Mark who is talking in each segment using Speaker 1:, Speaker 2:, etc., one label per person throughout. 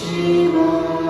Speaker 1: Shiva.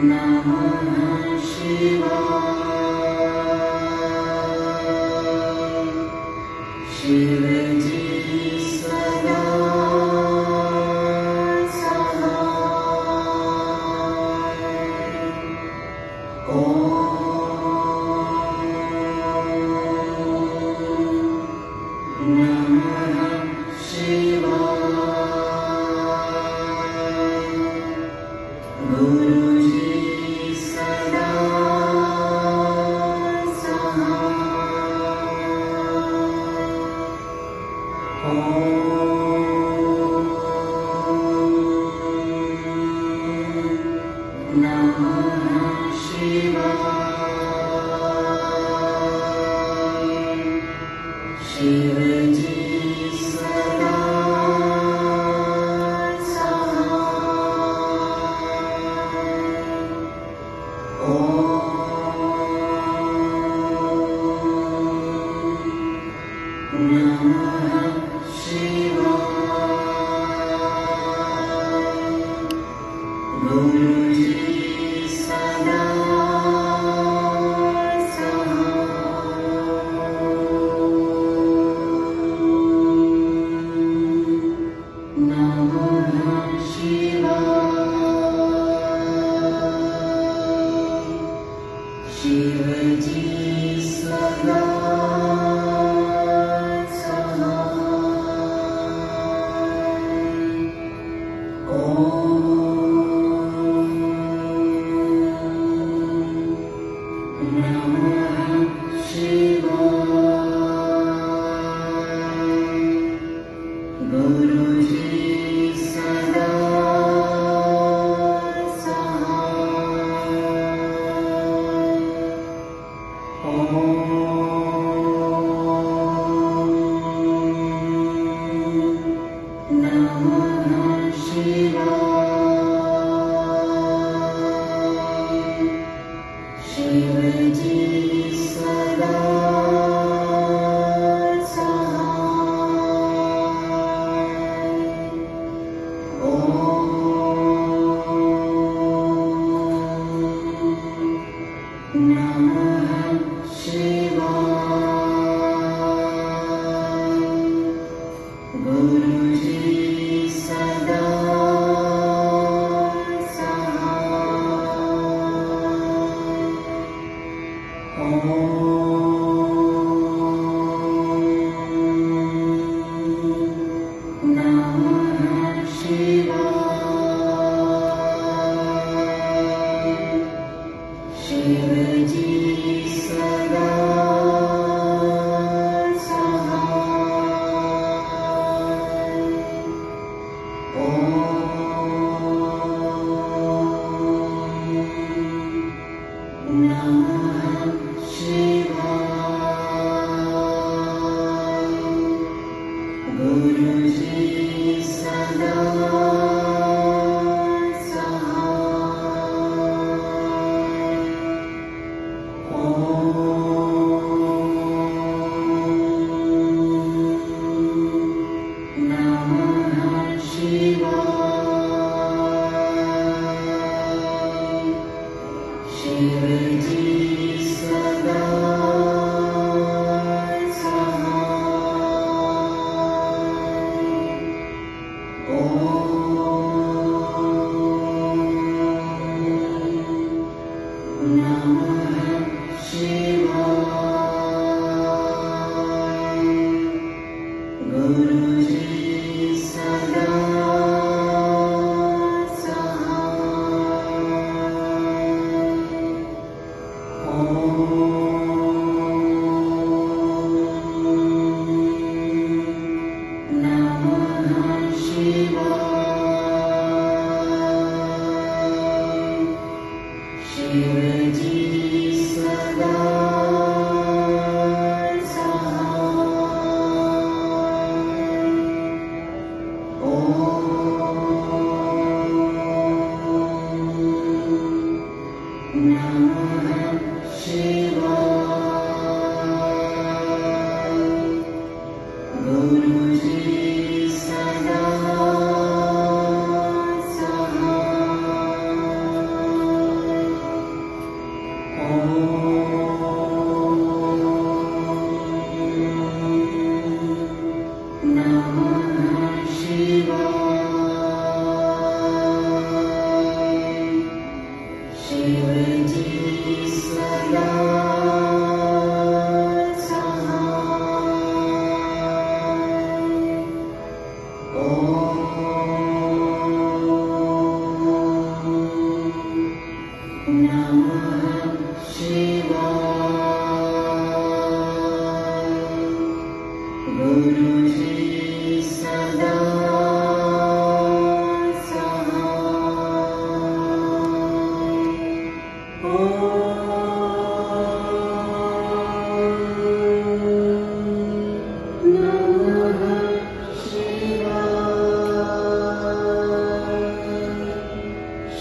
Speaker 1: नमः शिवाय। शिव जी सदा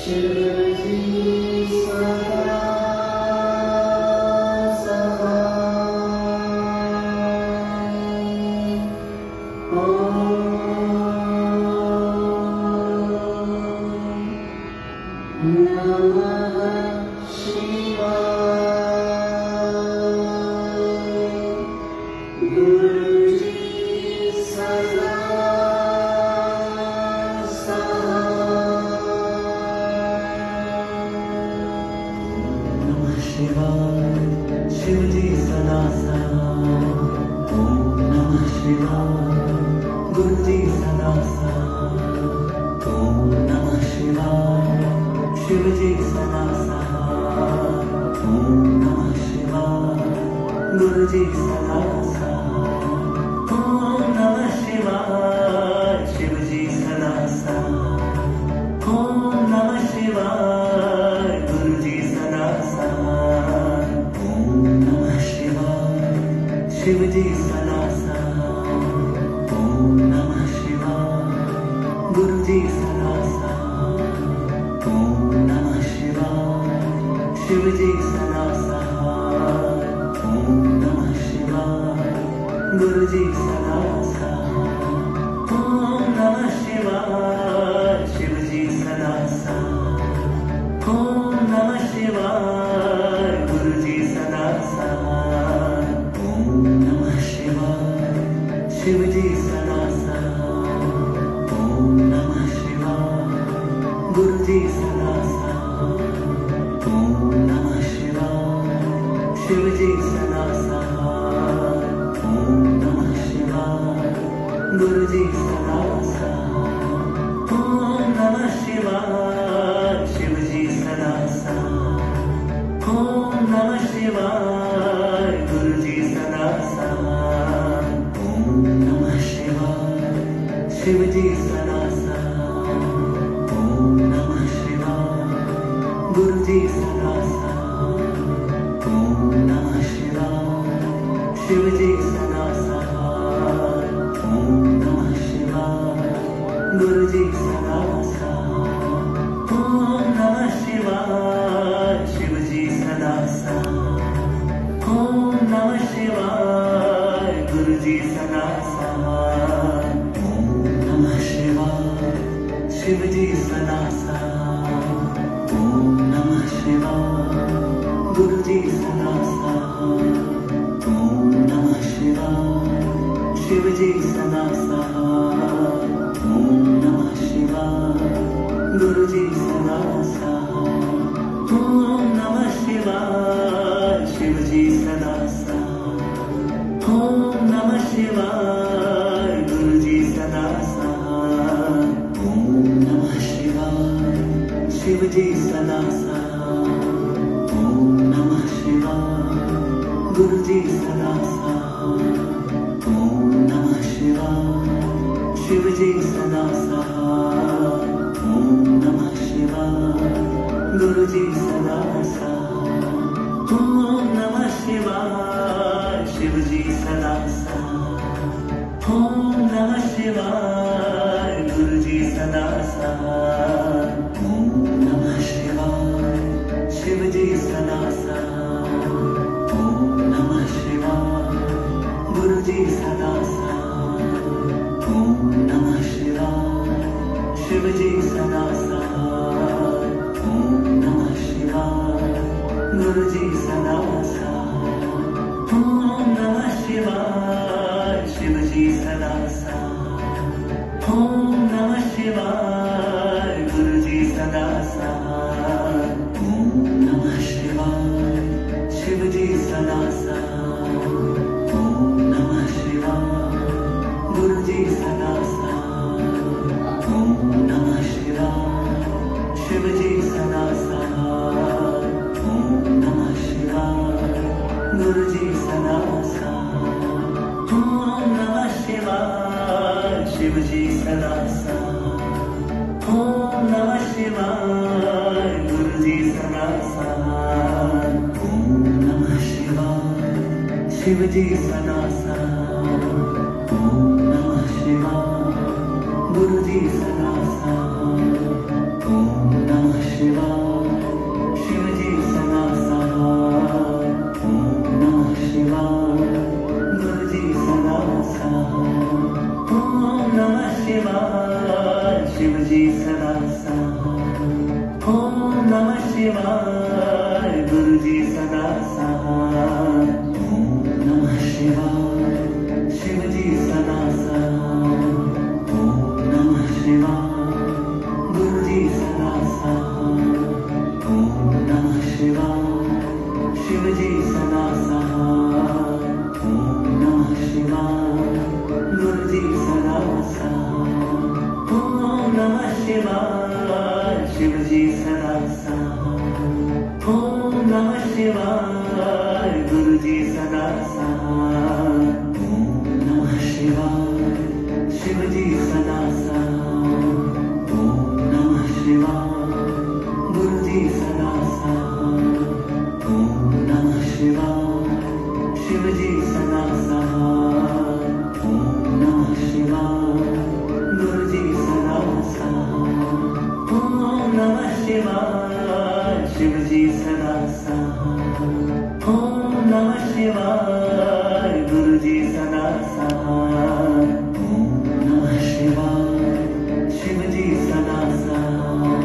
Speaker 1: शिव जी सदा सहाय। ओम नमः शिवाय। गुरुजी सदा शिवजी सदा सहाय। ओम नमः शिवाय। गुरुजी सदा सहाय। ओम नमः शिवाय। शिवजी सदा सहाय। ओम नमः शिवाय। गुरुजी सदा सहाय। ओम नमः शिवाय। शिवजी सदा सहाय। ओम नमः शिवाय। गुरुजी सदा सहाय। ओम नमः शिवाय। शिवजी सदा सहाय। ओम नमः शिवाय। गुरुजी सदा सहाय। ओम नमः शिवाय। शिवजी सदा सहाय। ओम नमः शिवाय। गुरुजी सदा सहाय। ओम नमः शिवाय। शिवजी सदा सहाय। ओम नमः शिवाय। गुरुजी सदा सहाय। ओम नमः शिवाय। शिवजी सदा सहाय। ओम नमः शिवाय। गुरुजी सदा सहाय। ओम नमः शिवाय। शिवजी सदा सहाय। ओम नमः शिवाय। गुरुजी सदा सहाय। ओम नमः शिवाय। शिवजी सदा सहाय। ओम नमः शिवाय। गुरुजी सदा सहाय। ओम नमः शिवाय। शिवजी सदा सहाय। ओम नमः शिवाय। गुरुजी सदा सहाय। ओम नमः शिवाय। शिवजी सदा सहाय। ओम नमः शिवाय। गुरुजी सदा सहाय। ओम नमः शिवाय। शिवजी सदा सहाय। ओम नमः शिवाय। गुरुजी सदा सहाय। ओम नमः शिवाय। शिवजी सदा सहाय। ओम नमः शिवाय। गुरुजी सदा सहाय। ओम नमः शिवाय। शिवजी सदा सहाय। ओम नमः शिवाय। गुरुजी सदा सहाय। ओम नमः शिवाय। शिवजी सदा सहाय। ओम नमः शिवाय। गुरुजी सदा सहाय। ओम नमः शिवाय। शिवजी सदा सहाय। ओम नमः शिवाय। गुरुजी सदा सहाय। ओम नमः शिवाय। शिवजी सदा सहाय। ओम नमः शिवाय। गुरुजी सदा सहाय। ओम नमः शिवाय। शिवजी सदा सहाय। ओम नमः शिवाय। गुरुजी सदा सहाय। ओम नमः शिवाय। शिवजी सदा सहाय। ओम नमः शिवाय। गुरुजी सदा सहाय। ओम नमः शिवाय। शिवजी सदा सहाय। ओम नमः शिवाय। गुरुजी सदा सहाय। ओम नमः शिवाय। शिवजी सदा सहाय। ओम नमः शिवाय। गुरुजी सदा सहाय। ओम नमः शिवाय। शिवजी सदा सहाय। ओम नमः शिवाय। गुरुजी सदा सहाय। ओम नमः शिवाय। शिवजी सदा सहाय। ओम नमः शिवाय। गुरुजी सदा सहाय। ओम नमः शिवाय। शिवजी सदा सहाय। ओम नमः शिवाय। गुरुजी सदा सहाय। ओम नमः शिवाय। शिवजी सदा सहाय। ओम नमः शिवाय। गुरुजी सदा सहाय। ओम नमः शिवाय। शिवाय शिवजी सदा सहाय ओम नमः शिवाय गुरुजी सदा सहाय ओम नमः शिवाय शिवजी सदा सहाय ओम नमः शिवाय गुरुजी सदा सहाय ओम नमः शिवाय शिवजी सदा सहाय ओम नमः शिवाय गुरुजी सदा सहाय ओम नमः शिवाय शिवजी सदा सहाय ओम नमः शिवाय गुरुजी सदा सहाय ओम नमः शिवाय शिवजी सदा सहाय ओम नमः शिवाय गुरुजी सदा सहाय ओम नमः शिवाय शिवजी सदा सहाय ओम नमः शिवाय गुरुजी सदा सहाय ओम नमः शिवाय शिवजी सदा सहाय ओम नमः शिवाय गुरुजी सदा सहाय ओम नमः शिवाय शिवजी सदा सहाय ओम नमः शिवाय गुरुजी सदा सहाय ओम नमः शिवाय शिवजी सदा सहाय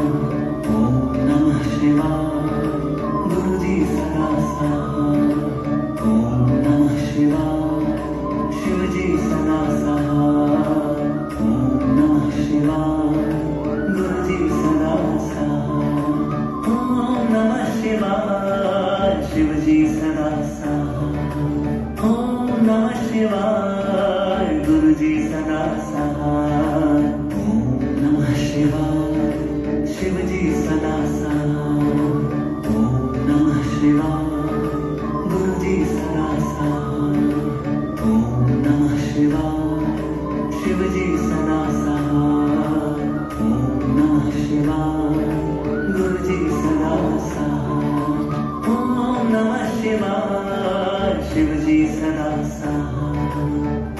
Speaker 1: ओम नमः शिवाय गुरुजी सदा सहाय ओम नमः शिवाय शिवजी सदा सहाय ओम नमः शिवाय गुरुजी सदा सहाय ओम नमः शिवाय शिवजी सदा सहाय ओम नमः शिवाय गुरुजी सदा सहाय ओम नमः शिवाय शिवजी सदा सहाय ओम नमः शिवाय गुरुजी सदा सहाय ओम नमः शिवाय शिवजी सदा सहाय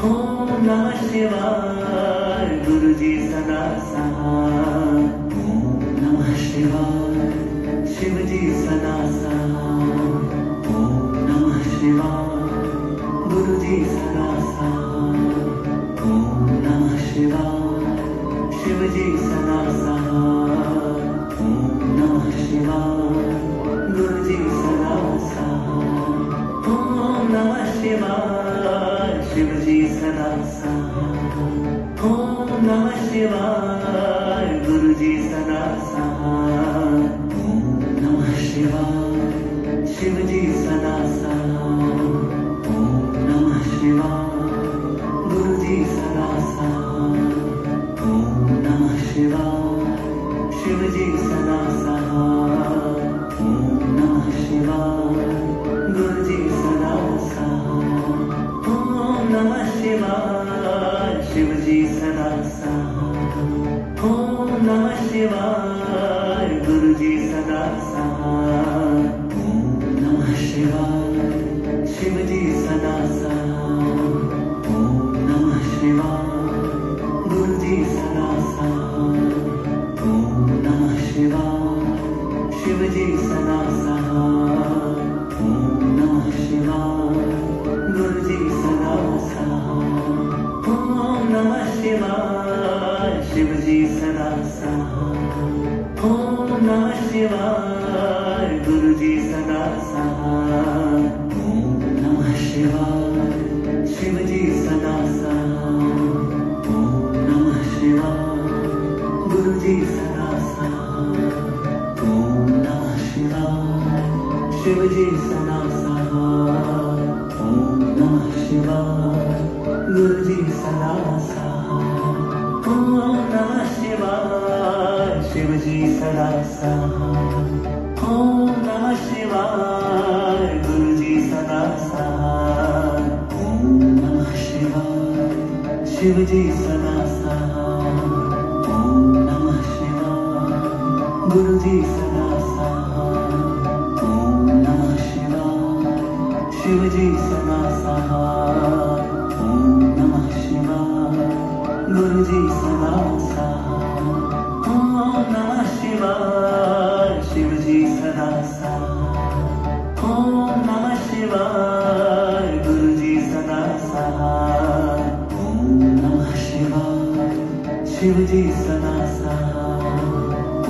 Speaker 1: ओम नमः शिवाय गुरुजी सदा सहाय ओम नमः शिवाय शिवजी सदा सहाय ओम नमः शिवाय गुरुजी सदा सहाय ओम नमः शिवाय शिवजी सदा सहाय ओम नमः शिवाय गुरुजी सदा सहाय ओम नमः शिवाय शिवजी सदा सहाय ओम नमः शिवाय गुरुजी सदा सहाय ओम नमः शिवाय शिवजी सदा सहाय ओम नमः शिवाय गुरुजी सदा सहाय ओम नमः शिवाय शिवजी सदा सहाय ओम नमः शिवाय गुरुजी सदा सहाय ओम नमः शिवाय शिवजी सदा सहाय ओम नमः शिवाय गुरुजी सदा सहाय ओम नमः शिवाय शिवजी सदा सहाय ओम नमः शिवाय गुरुजी सदा सहाय ओम नमः शिवाय शिवजी सदा सहाय ओम नमः शिवाय गुरुजी सदा सहाय ओम नमः शिवाय शिवजी सदा सहाय ओम नमः शिवाय गुरुजी सदा सहाय ओम नमः शिवाय शिवजी सदा सहाय ओम नमः शिवाय गुरुजी सदा सहाय ओम नमः शिवाय शिवजी सदा सहाय ओम नमः शिवाय गुरुजी सदा सहाय ओम नमः शिवाय शिवजी सदा सहाय ओम नमः शिवाय गुरुजी सदा सहाय ओम नमः शिवाय शिवजी सदा सहाय ओम नमः शिवाय गुरुजी सदा सहाय ओम नमः शिवाय शिवजी सदा सहाय ओम नमः शिवाय गुरुजी सदा सहाय ओम नमः शिवाय शिवजी सदा सहाय ओम नमः शिवाय गुरुजी सदा सहाय ओम नमः शिवाय सदा साथ।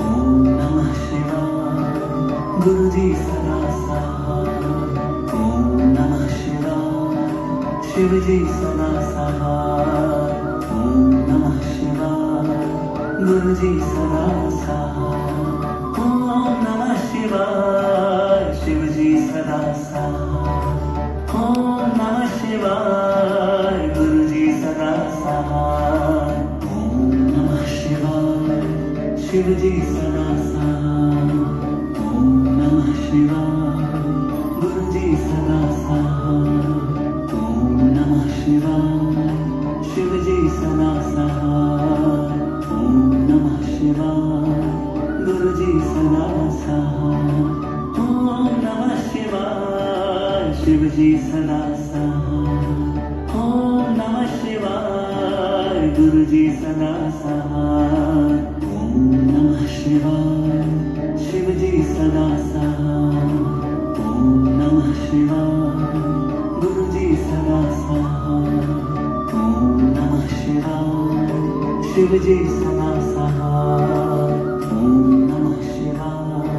Speaker 1: ओम नमः शिवाय। गुरु जी सदा साथ। ओम नमः शिवाय। शिव जी सदा साथ। ओम नमः शिवाय। गुरु जी सदा साथ। ओम नमः शिवाय। शिव जी सदा साथ। ओम नमः शिवाय। गुरु जी सदा साथ। ओम नमः शिवाय। शिव जी सदा साथ। ओम नमः शिवाय। गुरु जी सदा साथ। ओम नमः शिवाय। शिव जी सदा साथ। ओम नमः शिवाय। गुरु जी सदा साथ। ओम नमः शिवाय। शिव जी सदा साथ। ओम नमः शिवाय। गुरु जी सदा साथ। ओम नमः शिवाय। शिव जी सदा साथ। ओम नमः शिवाय। गुरु जी सदा साथ। ओम नमः शिवाय। शिव जी सदा साथ। ओम नमः शिवाय।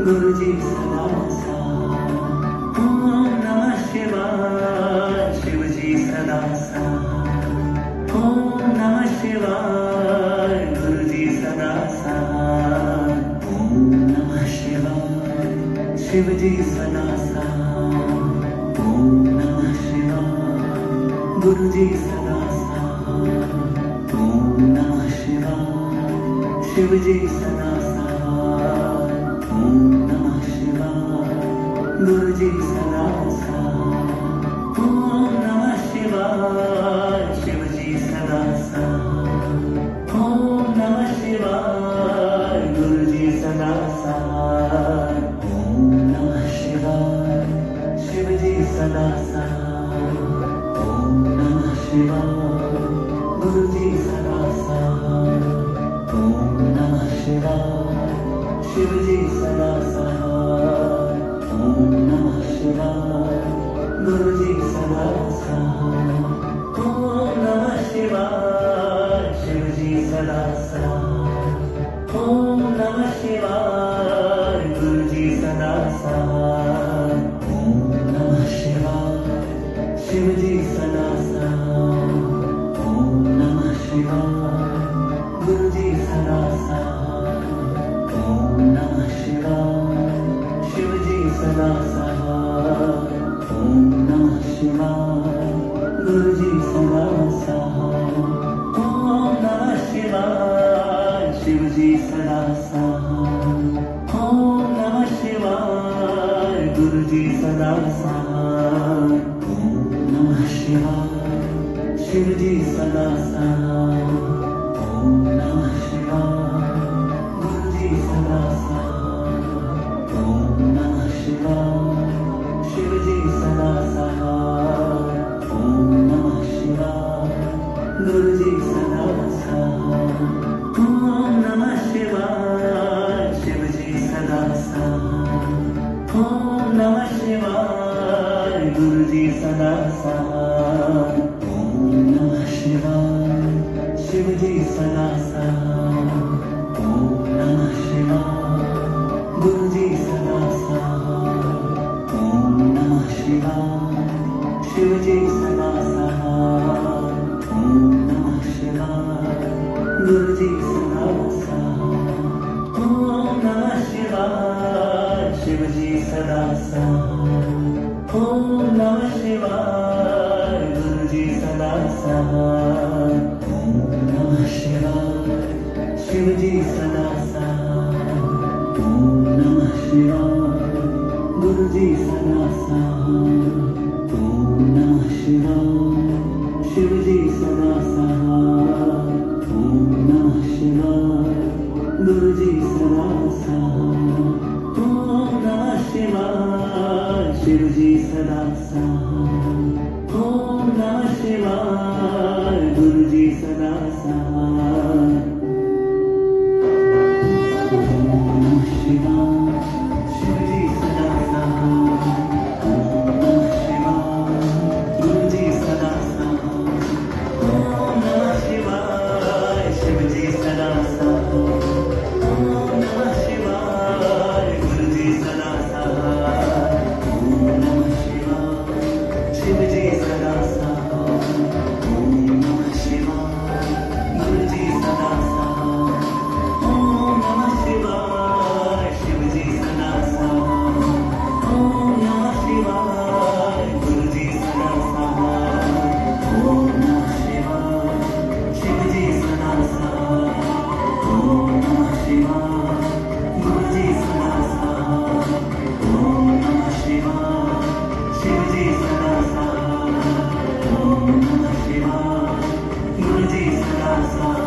Speaker 1: गुरु जी सदा साथ। ओम नमः शिवाय। शिव जी सदा साथ। ओम नमः शिवाय। गुरु जी सदा साथ। ओम नमः शिवाय। शिव जी सदा साथ। ओम नमः शिवाय। गुरु जी सदा साथ। ओम नमः शिवाय। शिव जी सदा साथ। ओम नमः शिवाय। गुरु जी सदा साथ। ओम नमः शिवाय। शिव जी सदा साथ। ओम नमः शिवाय। गुरु जी सदा साथ। ओम नमः शिवाय। शिव जी सदा साथ। ओम नमः शिवाय। गुरु जी सदा साथ। ओम नमः शिवाय। शिव जी सदा साथ। ओम नमः शिवाय। गुरु जी सदा साथ। ओम नमः शिवाय। शिव जी सदा साथ। ओम नमः शिवाय। गुरु जी सदा साथ। ओम नमः शिवाय। शिव जी सदा साथ। ओम नमः शिवाय। गुरु जी सदा साथ। ओम नमः शिवाय। शिव जी सदा साथ। ओम नमः शिवाय। गुरु जी सदा साथ। ओम नमः शिवाय। शिव जी सदा साथ। ओम नमः शिवाय। गुरु जी सदा साथ। ओम नमः शिवाय। शिव जी सदा साथ। ओम नमः शिवाय। गुरु जी सदा साथ। ओम नमः शिवाय। शिव जी सदा साथ। ओम नमः शिवाय। गुरु जी सदा साथ। ओम नमः शिवाय। शिव जी सदा साथ। ओम नमः शिवाय। गुरु जी सदा साथ। ओम नमः शिवाय। शिव जी सदा साथ। ओम नमः शिवाय। गुरु जी सदा साथ। ओम नमः शिवाय। शिव जी सदा साथ। ओम नमः शिवाय। गुरु जी सदा साथ। ओम नमः शिवाय। शिव जी सदा साथ। ओम नमः शिवाय। गुरु जी सदा साथ। ओम नमः शिवाय। शिव जी सदा साथ। ओम नमः शिवाय। गुरु जी सदा साथ। ओम नमः शिवाय। शिव जी सदा साथ। ओम नमः शिवाय। गुरु जी सदा साथ। ओम नमः शिवाय। शिव जी सदा साथ। ओम नमः शिवाय। गुरु जी सदा साथ। ओम नमः शिवाय। शिव जी सदा साथ। ओम नमः शिवाय। गुरु जी सदा साथ। ओम नमः शिवाय। शिव जी सदा शिवजी सदा साई